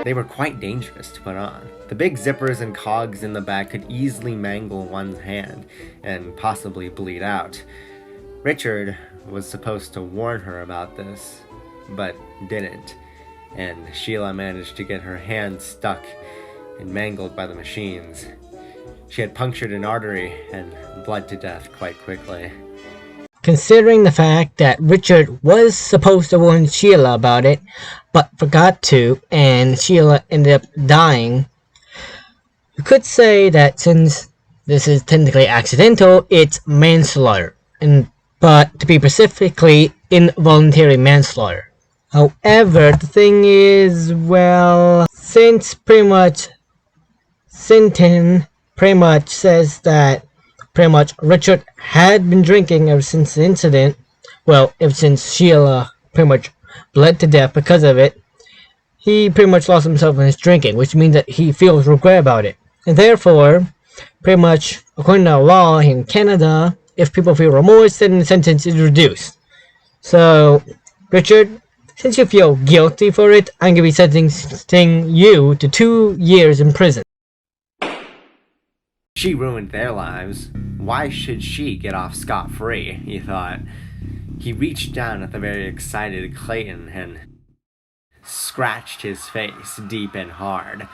They were quite dangerous to put on. The big zippers and cogs in the back could easily mangle one's hand and possibly bleed out. Richard was supposed to warn her about this, but didn't, and Sheila managed to get her hand stuck and mangled by the machines. She had punctured an artery and bled to death quite quickly. Considering the fact that Richard was supposed to warn Sheila about it, but forgot to, and Sheila ended up dying, you could say that since this is technically accidental, it's manslaughter, but to be specifically, involuntary manslaughter. However, the thing is, well, since pretty much Cin Tin pretty much says that pretty much Richard had been drinking ever since the incident, well, ever since Sheila pretty much bled to death because of it, he pretty much lost himself in his drinking, which means that he feels regret about it. And therefore, pretty much, according to law in Canada, if people feel remorse, then the sentence is reduced. So, Richard, since you feel guilty for it, I'm going to be sentencing you to 2 years in prison. She ruined their lives. Why should she get off scot-free, he thought. He reached down at the very excited Clayton and scratched his face deep and hard.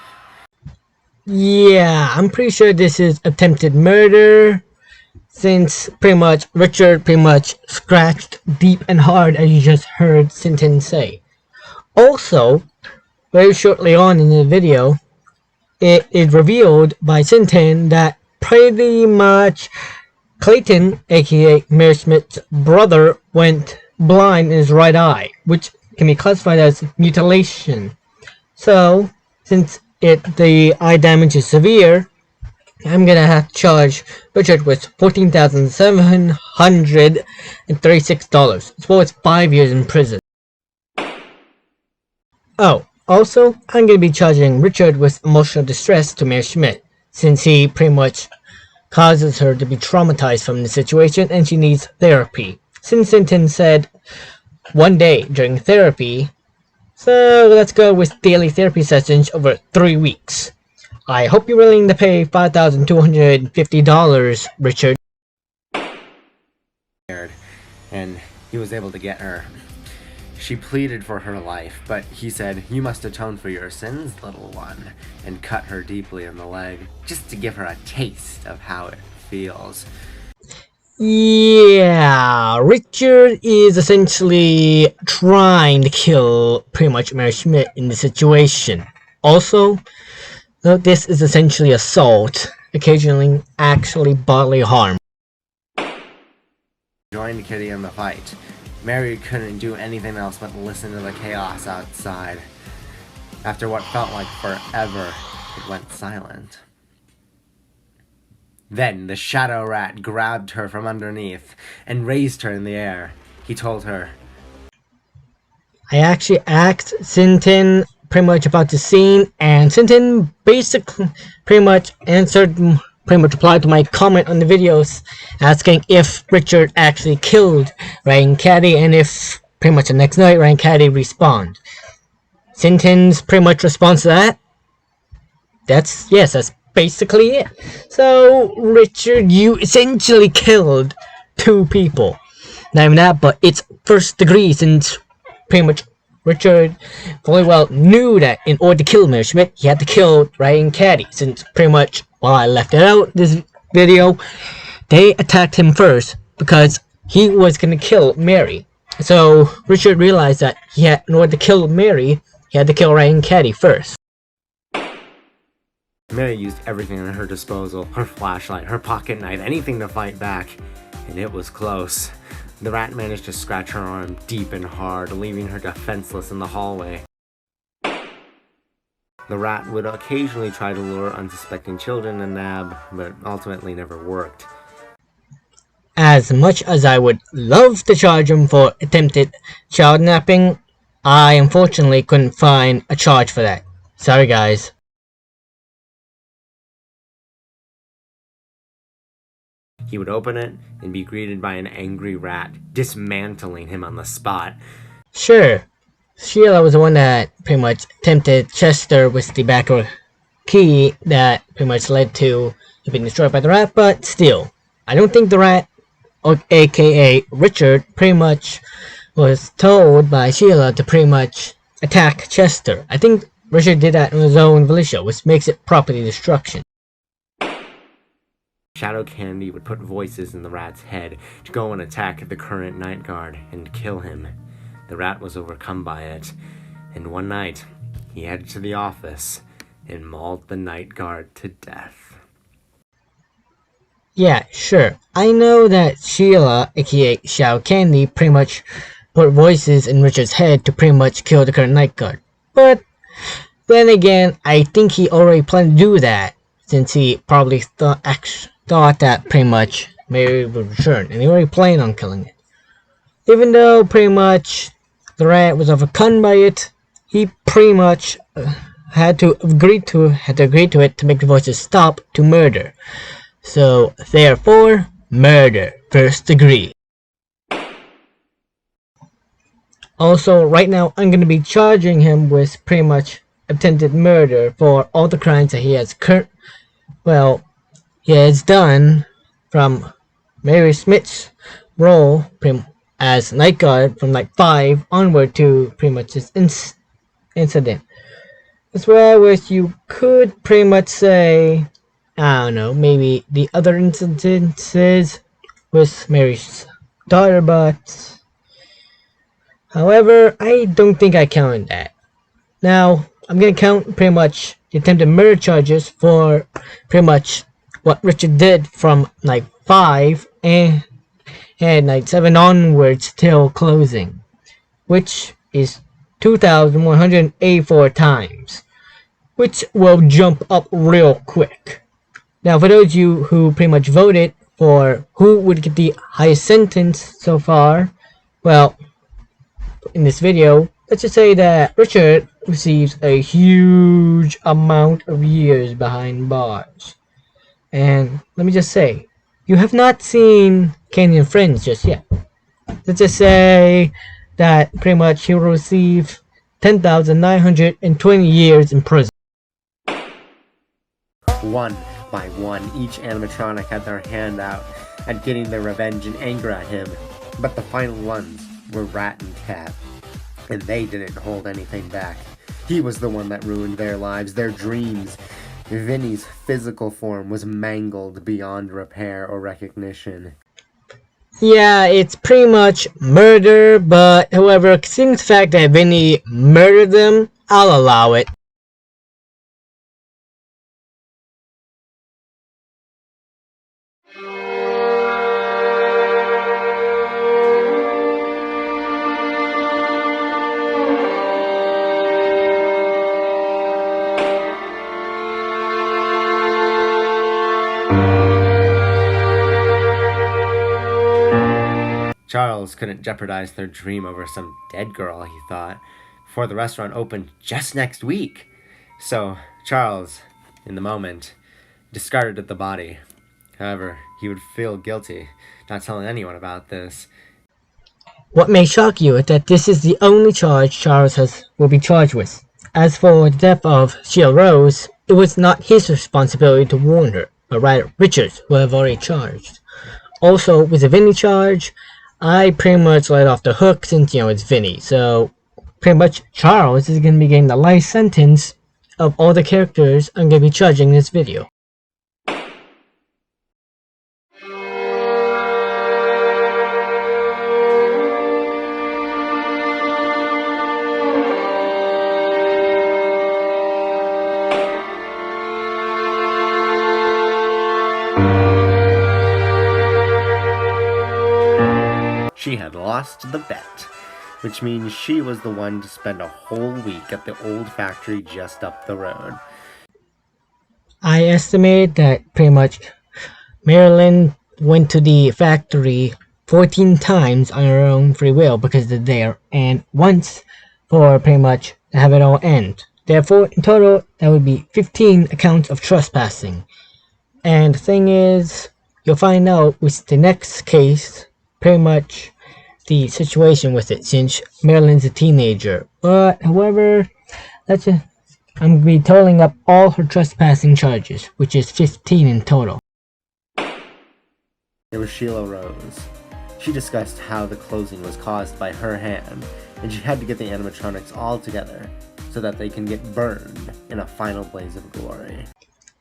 Yeah, I'm pretty sure this is attempted murder, since pretty much Richard pretty much scratched deep and hard, as you just heard Cin Tin say. Also, very shortly on in the video, it is revealed by Cin Tin that pretty much Clayton, aka Mary Smith's brother, went blind in his right eye, which can be classified as mutilation. So, since the eye damage is severe, I'm gonna have to charge Richard with $14,736, as well as 5 years in prison. Oh, also, I'm gonna be charging Richard with emotional distress to Mary Smith, since he pretty much causes her to be traumatized from the situation and she needs therapy. Since Cin Tin said one day during therapy, so let's go with daily therapy sessions over 3 weeks. I hope you're willing to pay $5,250, Richard. And he was able to get her. She pleaded for her life, but he said, "You must atone for your sins, little one," and cut her deeply in the leg, just to give her a taste of how it feels. Yeah, Richard is essentially trying to kill pretty much Mary Smith in this situation. Also, this is essentially assault, occasionally actually bodily harm. Joined Kitty in the fight. Mary couldn't do anything else but listen to the chaos outside. After what felt like forever, it went silent. Then the shadow rat grabbed her from underneath and raised her in the air. He told her, I actually asked Cin Tin pretty much about the scene, and Cin Tin basically pretty much replied to my comment on the videos asking if Richard actually killed Ryan Caddy, and if pretty much the next night Ryan Caddy respawned. Cin Tin's pretty much response to that, that's basically it. So, Richard, you essentially killed 2 people. Not even that, but it's first degree, since pretty much Richard fully well knew that in order to kill Mary Smith, he had to kill Ryan Caddy, since pretty much, while I left it out this video, they attacked him first because he was going to kill Mary. So Richard realized that in order to kill Mary, he had to kill Ryan Caddy first. Mary used everything at her disposal, her flashlight, her pocket knife, anything to fight back, and it was close. The rat managed to scratch her arm deep and hard, leaving her defenseless in the hallway. The rat would occasionally try to lure unsuspecting children to nab, but ultimately never worked. As much as I would love to charge him for attempted child napping, I unfortunately couldn't find a charge for that. Sorry guys. He would open it and be greeted by an angry rat, dismantling him on the spot. Sure, Sheila was the one that pretty much tempted Chester with the backer key that pretty much led to it being destroyed by the rat, but still, I don't think the rat, or aka Richard, pretty much was told by Sheila to pretty much attack Chester. I think Richard did that on his own volition, which makes it property destruction. Shadow Candy would put voices in the rat's head to go and attack the current night guard and kill him. The rat was overcome by it, and one night he headed to the office and mauled the night guard to death. Yeah, sure. I know that Sheila, aka Shadow Candy, pretty much put voices in Richard's head to pretty much kill the current night guard. But then again, I think he already planned to do that, since he probably thought that pretty much Mary would return, and he already planned on killing it. Even though pretty much the rat was overcome by it, he pretty much had to agree to it to make the voices stop to murder. So therefore, murder first degree. Also, right now I'm going to be charging him with pretty much attempted murder for all the crimes that he has done from Mary Smith's role as night guard from like 5 onward to pretty much this incident. As well as you could pretty much say, I don't know, maybe the other incidences with Mary's daughter, but however, I don't think I counted that. Now, I'm gonna count pretty much the attempted murder charges for pretty much what Richard did from like 5 and like 7 onwards till closing, which is 2,184 times, which will jump up real quick. Now, for those of you who pretty much voted for who would get the highest sentence so far, well, in this video, let's just say that Richard receives a huge amount of years behind bars. And let me just say, you have not seen Candy and Friends just yet. Let's just say that pretty much he will receive 10,920 years in prison. One by one, each animatronic had their hand out at getting their revenge and anger at him, but the final ones were Rat and Cat, and they didn't hold anything back. He was the one that ruined their lives, their dreams. Vinny's physical form was mangled beyond repair or recognition. Yeah, it's pretty much murder, but however, considering the fact that Vinny murdered them, I'll allow it. Charles couldn't jeopardize their dream over some dead girl, he thought, before the restaurant opened just next week. So Charles, in the moment, discarded the body. However, he would feel guilty not telling anyone about this. What may shock you is that this is the only charge Charles will be charged with. As for the death of Sheila Rose, it was not his responsibility to warn her, but rather Richard's, who have already charged. Also, with the Vinny charge, I pretty much let off the hook since, it's Vinny. So, pretty much Charles is going to be getting the life sentence of all the characters I'm going to be charging in this video. She had lost the bet, which means she was the one to spend a whole week at the old factory just up the road. I estimate that pretty much Marilyn went to the factory 14 times on her own free will because they're there, and once for pretty much to have it all end. Therefore, in total, that would be 15 accounts of trespassing. And the thing is, you'll find out with the next case, pretty much the situation with it since Marilyn's a teenager. But, however, let's just, I'm going to be totaling up all her trespassing charges, which is 15 in total. It was Sheila Rose. She discussed how the closing was caused by her hand, and she had to get the animatronics all together so that they can get burned in a final blaze of glory.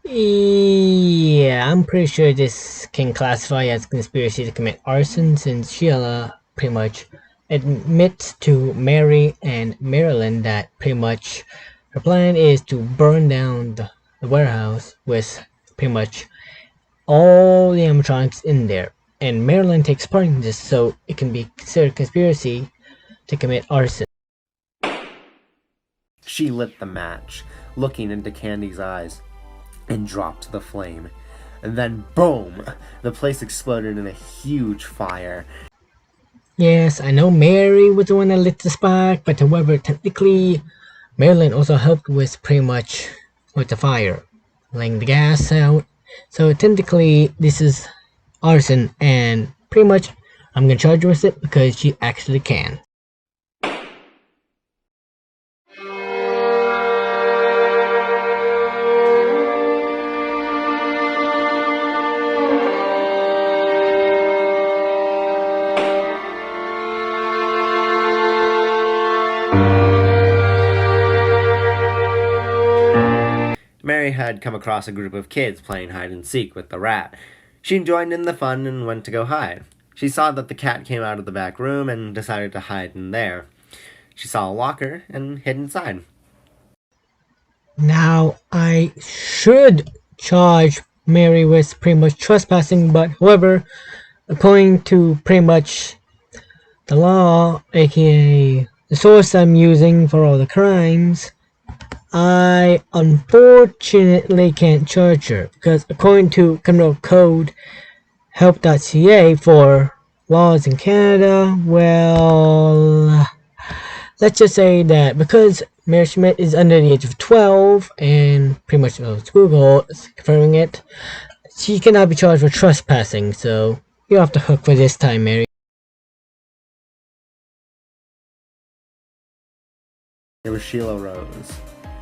Yeah, I'm pretty sure this can classify as conspiracy to commit arson since Sheila pretty much admits to Mary and Marilyn that pretty much her plan is to burn down the warehouse with pretty much all the animatronics in there. And Marilyn takes part in this, so it can be considered conspiracy to commit arson. She lit the match, looking into Candy's eyes, and dropped the flame. And then, boom! The place exploded in a huge fire. Yes, I know Mary was the one that lit the spark, but however, technically, Marilyn also helped with pretty much with the fire, laying the gas out. So technically, this is arson, and pretty much I'm gonna charge her with it because she actually can. Mary had come across a group of kids playing hide and seek with the rat. She joined in the fun and went to go hide. She saw that the cat came out of the back room and decided to hide in there. She saw a locker and hid inside. Now, I should charge Mary with pretty much trespassing, but however, according to pretty much the law, aka the source I'm using for all the crimes, I unfortunately can't charge her because according to criminal code help.ca for laws in Canada, well, let's just say that because Mary Schmidt is under the age of 12 and pretty much Google is confirming it, she cannot be charged for trespassing, so you're off the hook for this time, Mary. It was Sheila Rose.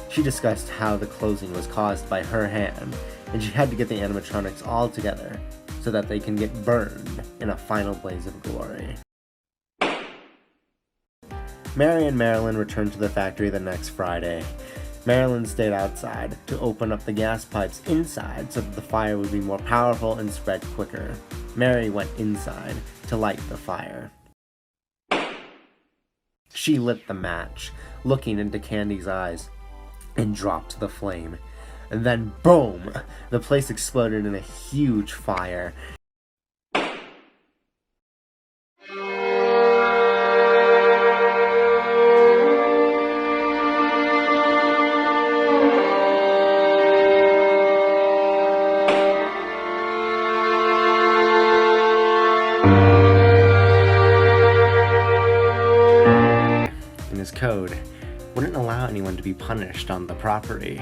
She discussed how the closing was caused by her hand, and she had to get the animatronics all together so that they can get burned in a final blaze of glory. Mary and Marilyn returned to the factory the next Friday. Marilyn stayed outside to open up the gas pipes inside so that the fire would be more powerful and spread quicker. Mary went inside to light the fire. She lit the match, looking into Candy's eyes, and dropped the flame. And then, boom! The place exploded in a huge fire. In his code, wouldn't allow anyone to be punished on the property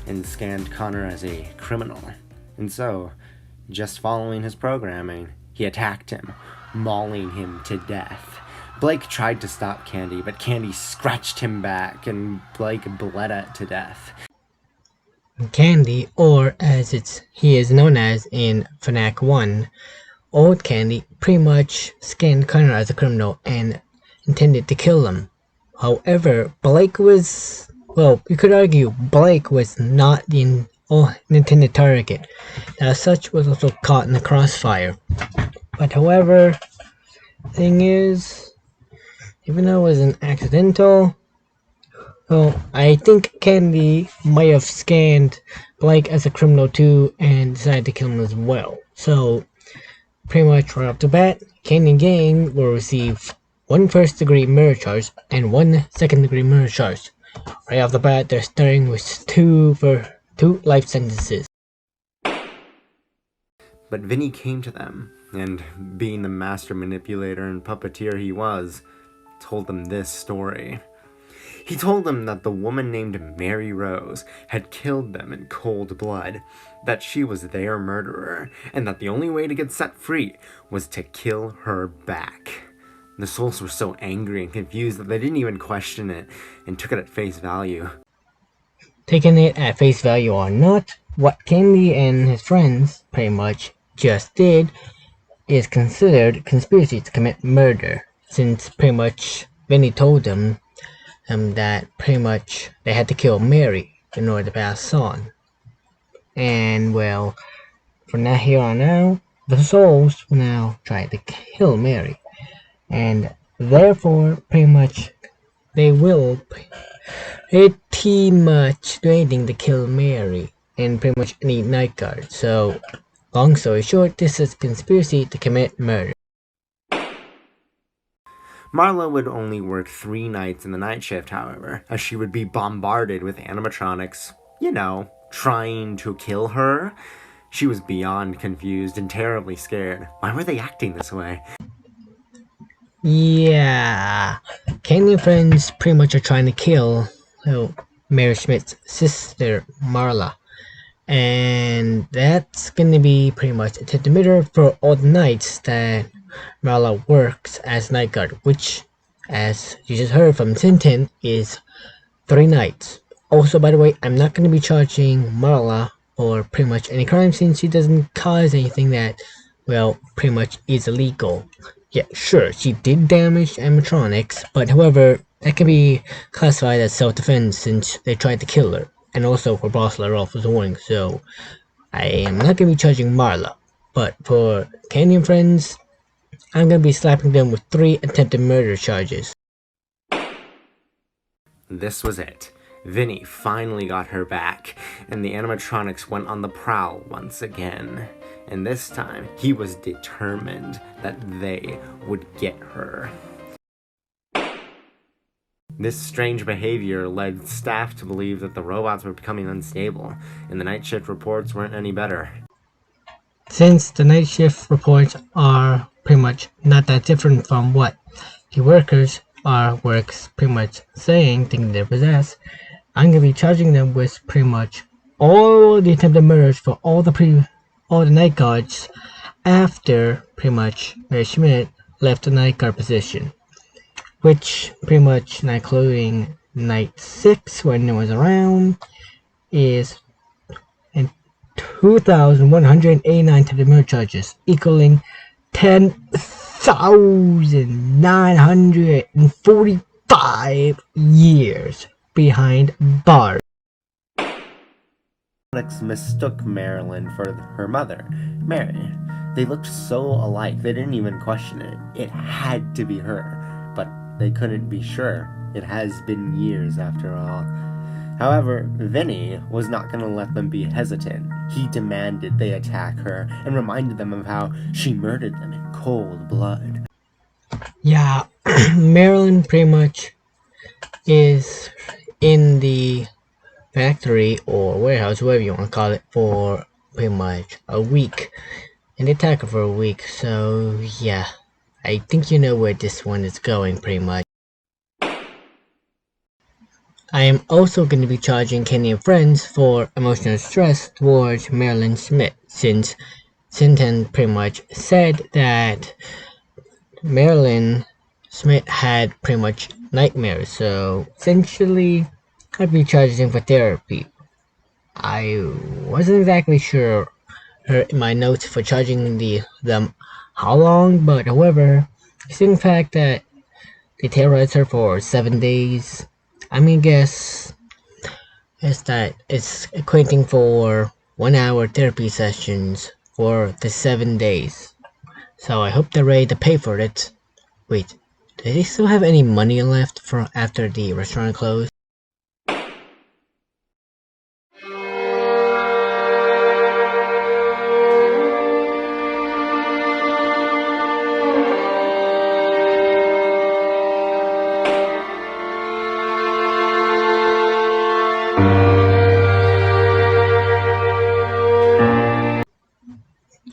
and scanned Connor as a criminal. And so, just following his programming, he attacked him, mauling him to death. Blake tried to stop Candy, but Candy scratched him back and Blake bled it to death. Candy, or as he is known as in FNAC 1, Old Candy pretty much scanned Connor as a criminal and intended to kill him. However, Blake was, well, you could argue Blake was not the intended target. As such, was also caught in the crossfire. But however, thing is, even though it was an accidental, well, I think Candy might have scanned Blake as a criminal too and decided to kill him as well. So, pretty much right off the bat, Candy and gang will receive 1 first-degree murder charge and 1 second-degree murder charge. Right off the bat, they're starting with two life sentences. But Vinny came to them, and being the master manipulator and puppeteer he was, told them this story. He told them that the woman named Mary Rose had killed them in cold blood, that she was their murderer, and that the only way to get set free was to kill her back. The souls were so angry and confused that they didn't even question it and took it at face value. Taking it at face value or not, what Candy and his friends pretty much just did is considered conspiracy to commit murder, since pretty much Vinny told them that pretty much they had to kill Mary in order to pass on. And well, from now here on out, the souls will now try to kill Mary, and therefore pretty much they will pretty much do anything to kill Mary and pretty much any night guard. So, long story short, this is conspiracy to commit murder. Marla would only work 3 nights in the night shift, however, as she would be bombarded with animatronics, trying to kill her. She was beyond confused and terribly scared. Why were they acting this way? Yeah, Candy and friends pretty much are trying to kill Mary Schmidt's sister, Marla. And that's gonna be pretty much a tip emitter for all the nights that Marla works as night guard, which, as you just heard from Cin Tin, is 3 nights. Also, by the way, I'm not gonna be charging Marla for pretty much any crime since she doesn't cause anything that, well, pretty much is illegal. Yeah, sure, she did damage animatronics, but however, that can be classified as self-defense since they tried to kill her, and also for boss let off was warning, so I am not gonna be charging Marla. But for Candy and friends, I'm gonna be slapping them with 3 attempted murder charges. This was it. Vinny finally got her back, and the animatronics went on the prowl once again. And this time, he was determined that they would get her. This strange behavior led staff to believe that the robots were becoming unstable, and the night shift reports weren't any better. Since the night shift reports are pretty much not that different from what the workers are pretty much saying, thinking they're possessed, I'm gonna be charging them with pretty much all the attempted murders for all the night guards after pretty much Mary Schmidt left the night guard position, which pretty much not including night 6 when no one's around is 2,189 attempted murder charges, equaling 10,945 years behind bars. Alex mistook Marilyn for her mother, Mary. They looked so alike, they didn't even question it. It had to be her, but they couldn't be sure. It has been years after all. However, Vinny was not going to let them be hesitant. He demanded they attack her and reminded them of how she murdered them in cold blood. Yeah, Marilyn pretty much is in the factory or warehouse, whatever you want to call it, for pretty much a week. And they attack her for a week, so yeah. I think you know where this one is going pretty much. I am also going to be charging Kenny and friends for emotional stress towards Marilyn Schmidt, since Cin Tin pretty much said that Marilyn Schmidt had pretty much nightmares, so essentially I'd be charging him for therapy. I wasn't exactly sure in my notes for charging them how long, but however, considering the fact that they terrorized her for 7 days, I'm gonna guess that it's equating for 1 hour therapy sessions for the 7 days. So I hope they're ready to pay for it. Wait, do they still have any money left for after the restaurant closed?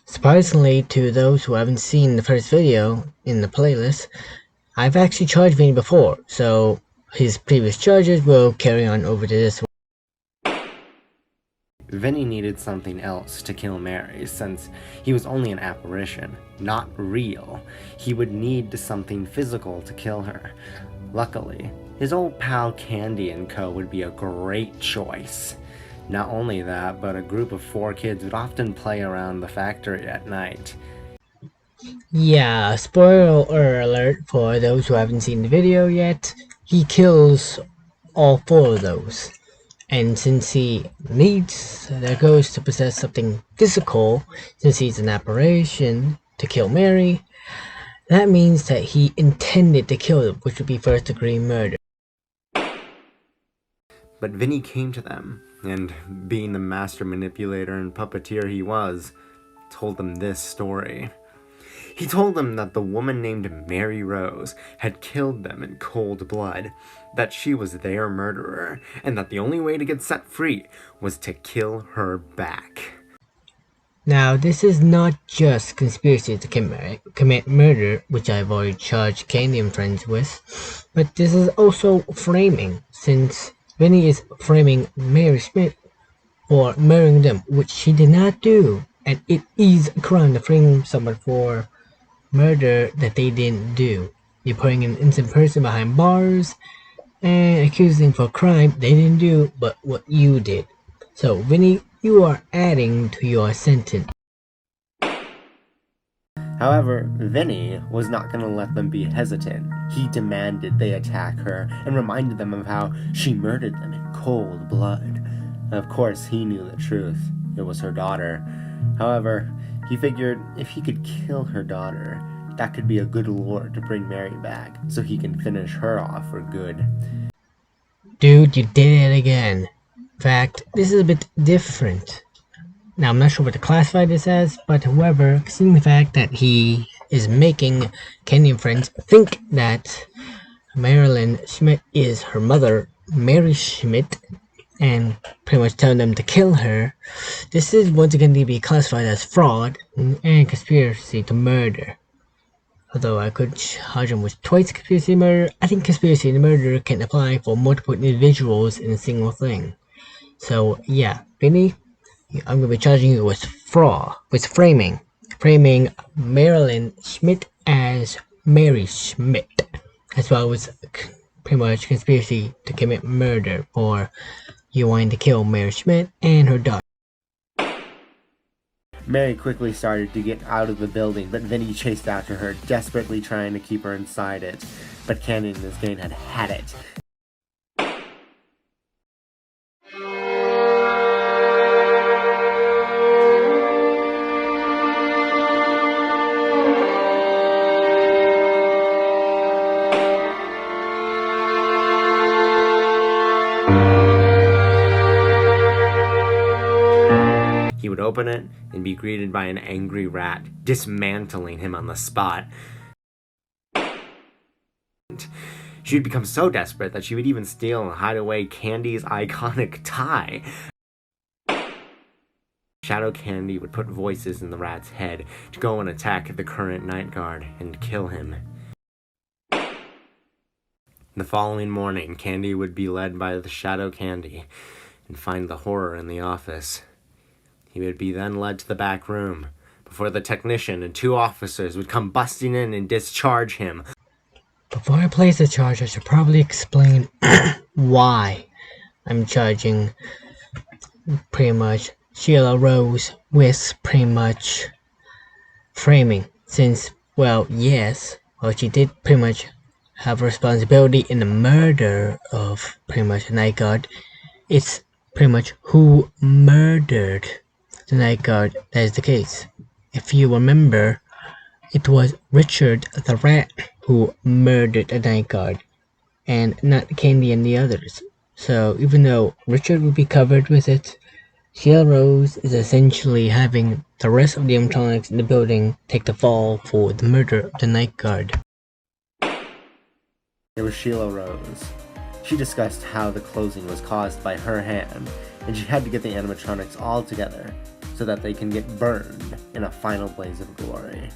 Surprisingly, to those who haven't seen the first video in the playlist, I've actually charged Vinny before, so his previous charges will carry on over to this one. Vinny needed something else to kill Mary, since he was only an apparition, not real. He would need something physical to kill her. Luckily, his old pal Candy and Co. would be a great choice. Not only that, but a group of 4 kids would often play around the factory at night. Yeah, spoiler alert for those who haven't seen the video yet, he kills all 4 of those. And since he needs the ghost to possess something physical, since he's an apparition, to kill Mary, that means that he intended to kill them, which would be first-degree murder. But Vinny came to them, and being the master manipulator and puppeteer he was, told them this story. He told them that the woman named Mary Rose had killed them in cold blood, that she was their murderer, and that the only way to get set free was to kill her back. Now, this is not just conspiracy to commit murder, which I've already charged Candy and friends with, but this is also framing, since Vinny is framing Mary Smith for murdering them, which she did not do, and it is a crime to frame someone for murder that they didn't do. You're putting an innocent person behind bars and accusing for a crime they didn't do, but what you did. So, Vinny, you are adding to your sentence. However, Vinny was not going to let them be hesitant. He demanded they attack her and reminded them of how she murdered them in cold blood. Of course, he knew the truth. It was her daughter. However, he figured if he could kill her daughter, that could be a good lure to bring Mary back, so he can finish her off for good. Dude, you did it again. In fact, this is a bit different. Now, I'm not sure what to classify this as, but however, considering the fact that he is making Candy and friends think that Marilyn Schmidt is her mother, Mary Schmidt, and pretty much telling them to kill her, this is once again to be classified as fraud and conspiracy to murder. Although I could charge him with twice conspiracy to murder, I think conspiracy to murder can apply for multiple individuals in a single thing. So yeah, Vinny, I'm going to be charging you with fraud, with framing Marilyn Schmidt as Mary Schmidt, as well as pretty much conspiracy to commit murder for you wanting to kill Mary Schmidt and her daughter. Mary quickly started to get out of the building, but Vinny chased after her, desperately trying to keep her inside it. But Candy and his gang had it. He would open it and be greeted by an angry rat, dismantling him on the spot. She would become so desperate that she would even steal and hide away Candy's iconic tie. Shadow Candy would put voices in the rat's head to go and attack the current night guard and kill him. The following morning, Candy would be led by the Shadow Candy and find the horror in the office. He would be then led to the back room, before the technician and 2 officers would come busting in and discharge him. Before I place the charge, I should probably explain why I'm charging pretty much Sheila Rose with pretty much framing. Since, well, yes, well, she did pretty much have responsibility in the murder of pretty much the night guard. It's pretty much who murdered the night guard that is the case. If you remember, it was Richard the Rat who murdered the night guard, and not Candy and the others. So even though Richard would be covered with it, Sheila Rose is essentially having the rest of the animatronics in the building take the fall for the murder of the night guard. It was Sheila Rose. She discussed how the closing was caused by her hand, and she had to get the animatronics all together so that they can get burned in a final blaze of glory.